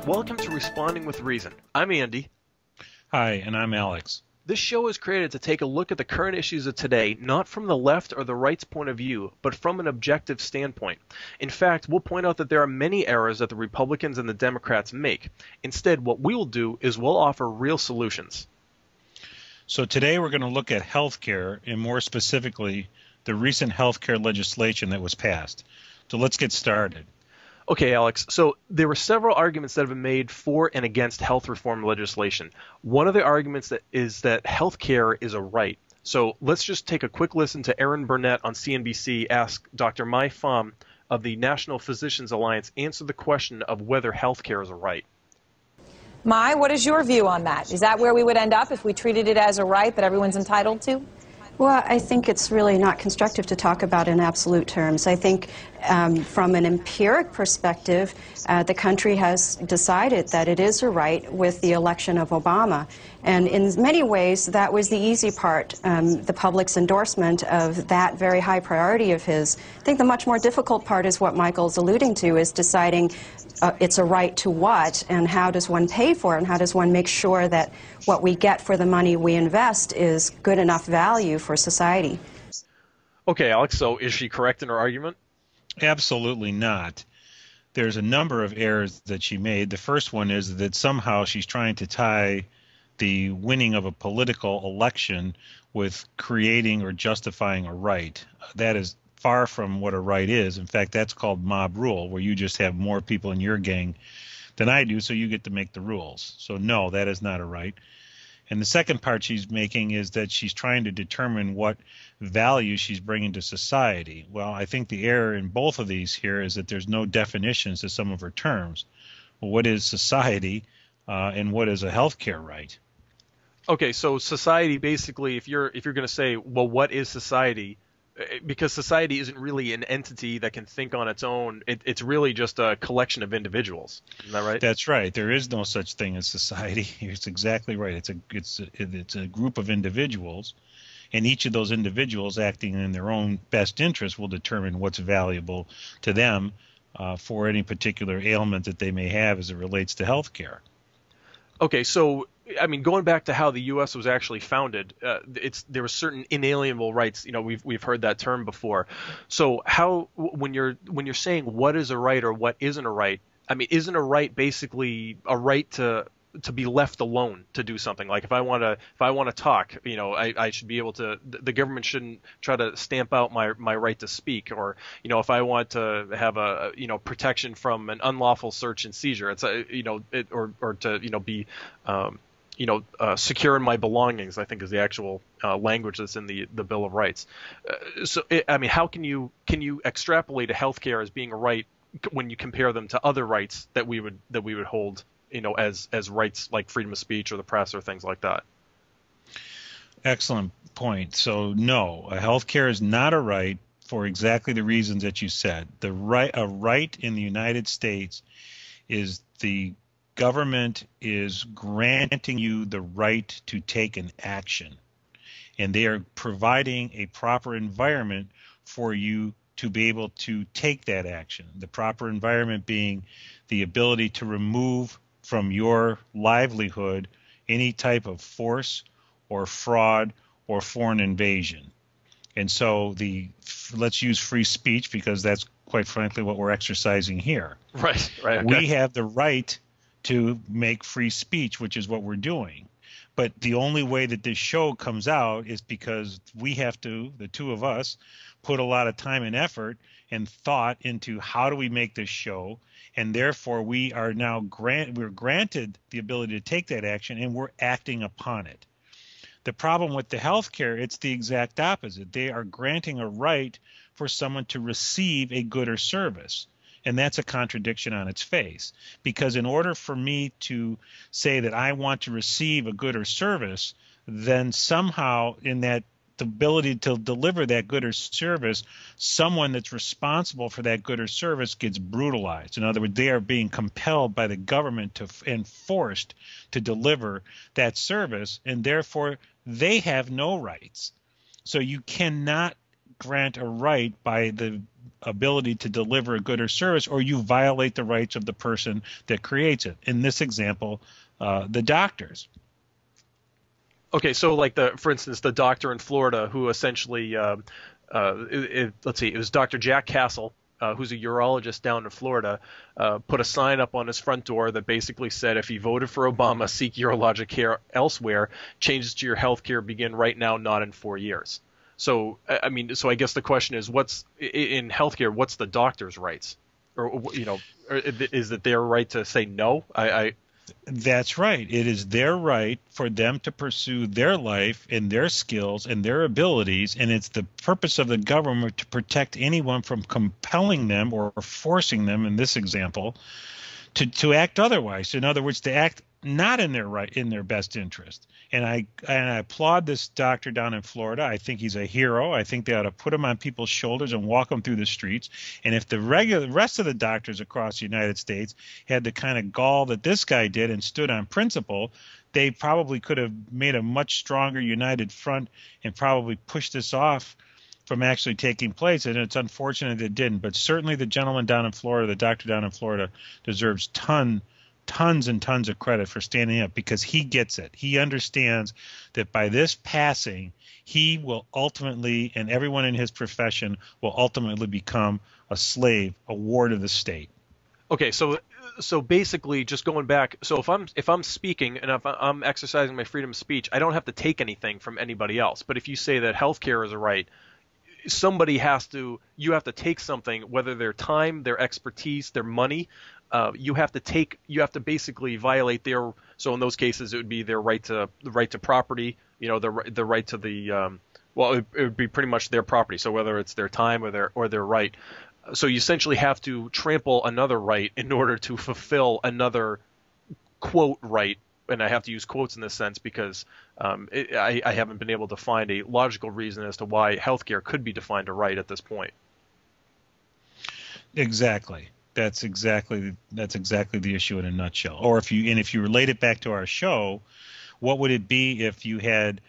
Welcome to Responding with Reason. I'm Andy. Hi, and I'm Alex. This show is created to take a look at the current issues of today, not from the left or the right's point of view, but from an objective standpoint. In fact, we'll point out that there are many errors that the Republicans and the Democrats make. Instead, what we will do is we'll offer real solutions. So today we're going to look at health care, and more specifically, the recent health care legislation that was passed. So let's get started. Okay, Alex, so there were several arguments that have been made for and against health reform legislation. One of the arguments is that health care is a right. So let's just take a quick listen to Erin Burnett on CNBC ask Dr. Mai Pham of the National Physicians Alliance answer the question of whether health care is a right. Mai, what is your view on that? Is that where we would end up if we treated it as a right that everyone's entitled to? Well, I think it's really not constructive to talk about in absolute terms. I think from an empiric perspective, the country has decided that it is a right with the election of Obama. And in many ways, that was the easy part, the public's endorsement of that very high priority of his. I think the much more difficult part is what Michael's alluding to, is deciding it's a right to what, and how does one pay for it, and how does one make sure that what we get for the money we invest is good enough value for society. Okay, Alex, so is she correct in her argument? Absolutely not. There's a number of errors that she made. The first one is that somehow she's trying to tie the winning of a political election with creating or justifying a right. That is far from what a right is. In fact, that's called mob rule, where you just have more people in your gang than I do, so you get to make the rules. So no, that is not a right. And the second part she's making is that she's trying to determine what value she's bringing to society. Well, I think the error in both of these here is that there's no definitions to some of her terms. Well, what is society and what is a healthcare right? Okay, so society, basically, if you're going to say, well, what is society? Because society isn't really an entity that can think on its own. It's really just a collection of individuals. Isn't that right? That's right. There is no such thing as society. It's exactly right. It's a group of individuals, and each of those individuals acting in their own best interest will determine what's valuable to them for any particular ailment that they may have as it relates to health care. Okay, so I mean, going back to how the U.S. was actually founded, there were certain inalienable rights. You know, we've heard that term before. So how, when you're saying what is a right or what isn't a right, I mean, isn't a right basically a right to be left alone to do something? Like if I want to talk, you know, I should be able to. The government shouldn't try to stamp out my right to speak. Or, you know, if I want to have a protection from an unlawful search and seizure, it's or to be secure in my belongings, I think is the actual language that's in the Bill of Rights. I mean, how can you extrapolate a healthcare as being a right when you compare them to other rights that we would hold, as rights like freedom of speech or the press or things like that? Excellent point. So no, a healthcare is not a right for exactly the reasons that you said. A right in the United States is the government is granting you the right to take an action, and they are providing a proper environment for you to be able to take that action. The proper environment being the ability to remove from your livelihood any type of force or fraud or foreign invasion. And so let's use free speech, because that's quite frankly what we're exercising here. Right. Okay. We have the right to make free speech, which is what we're doing. But the only way that this show comes out is because we have to, the two of us, put a lot of time and effort and thought into how do we make this show, and therefore we are now we're granted the ability to take that action, and we're acting upon it. The problem with the healthcare, it's the exact opposite. They are granting a right for someone to receive a good or service. And that's a contradiction on its face, because in order for me to say that I want to receive a good or service, then somehow in that the ability to deliver that good or service, someone that's responsible for that good or service gets brutalized. In other words, they are being compelled by the government and forced to deliver that service, and therefore they have no rights. So you cannot grant a right by the ability to deliver a good or service, or you violate the rights of the person that creates it. In this example, the doctors. Okay, so like for instance, the doctor in Florida who essentially, let's see, it was Dr. Jack Castle, who's a urologist down in Florida, put a sign up on his front door that basically said, if you voted for Obama, seek urologic care elsewhere. Changes to your health care begin right now, not in 4 years. So, I mean, so I guess the question is, what's in healthcare? What's the doctor's rights, or is it their right to say no? That's right. It is their right for them to pursue their life and their skills and their abilities, and it's the purpose of the government to protect anyone from compelling them or forcing them, in this example, to act otherwise. In other words, to act not in their best interest. And I applaud this doctor down in Florida. I think he's a hero. I think they ought to put him on people's shoulders and walk them through the streets. And if the rest of the doctors across the United States had the kind of gall that this guy did and stood on principle, they probably could have made a much stronger united front and probably pushed this off from actually taking place. And it's unfortunate it didn't. But certainly the gentleman down in Florida, the doctor down in Florida, deserves tons and tons of credit for standing up, because he gets it. He understands that by this passing, he will ultimately, and everyone in his profession will ultimately become a slave, a ward of the state. Okay, so basically, just going back, so if I'm speaking and if I'm exercising my freedom of speech, I don't have to take anything from anybody else. But if you say that healthcare is a right, you have to take something, whether their time, their expertise, their money. You have to basically violate their. So in those cases, it would be their right to property. The right to the. It would be pretty much their property. So whether it's their time or their right. So you essentially have to trample another right in order to fulfill another quote right. And I have to use quotes in this sense because I haven't been able to find a logical reason as to why healthcare could be defined a right at this point. Exactly. That's exactly the issue in a nutshell. Or if you relate it back to our show, what would it be if you had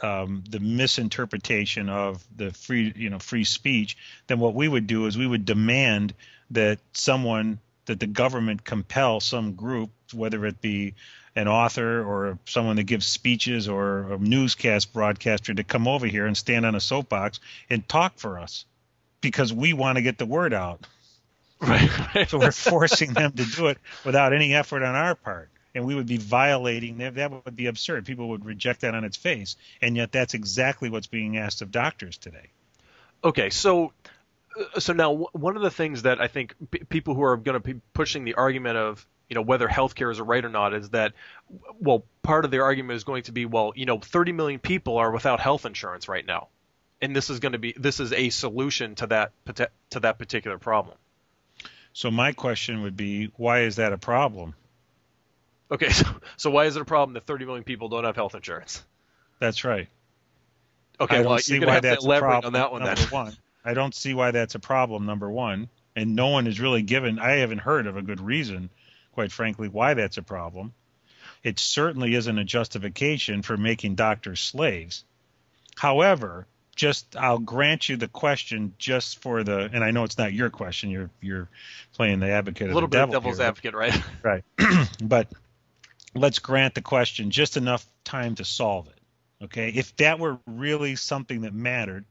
the misinterpretation of the free speech? Then what we would do is we would demand that the government compel some group, whether it be an author or someone that gives speeches or a newscast broadcaster, to come over here and stand on a soapbox and talk for us, because we want to get the word out. Right. So we're forcing them to do it without any effort on our part. And we would be violating that would be absurd. People would reject that on its face. And yet that's exactly what's being asked of doctors today. Okay, so now one of the things that I think people who are going to be pushing the argument of whether healthcare is a right or not is that, well, part of their argument is going to be, 30 million people are without health insurance right now, and this is a solution to that particular problem. So my question would be, why is that a problem? Okay, so why is it a problem that 30 million people don't have health insurance? That's right. Okay, you're going to have to elaborate on that one then. Number one, I don't see why that's a problem, number one. And no one is really I haven't heard of a good reason, quite frankly, why that's a problem. It certainly isn't a justification for making doctors slaves. However, I'll grant you the question just for and I know it's not your question. You're playing the advocate of the devil. A little bit of devil's advocate, right? Right. But let's grant the question just enough time to solve it. Okay? If that were really something that mattered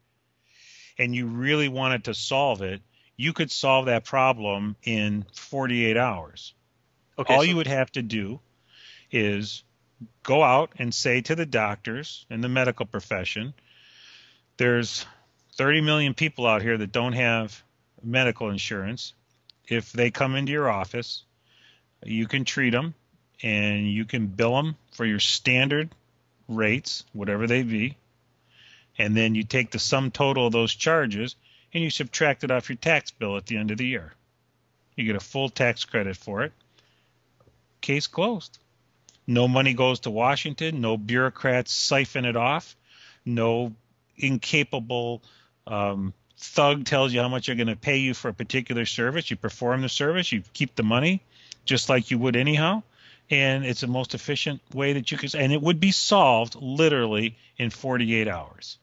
and you really wanted to solve it, you could solve that problem in 48 hours. Okay, All you would have to do is go out and say to the doctors and the medical profession, there's 30 million people out here that don't have medical insurance. If they come into your office, you can treat them and you can bill them for your standard rates, whatever they be. And then you take the sum total of those charges and you subtract it off your tax bill at the end of the year. You get a full tax credit for it. Case closed. No money goes to Washington. No bureaucrats siphon it off. No incapable thug tells you how much they're going to pay you for a particular service. You perform the service. You keep the money just like you would anyhow. And it's the most efficient way that you can. And it would be solved literally in 48 hours.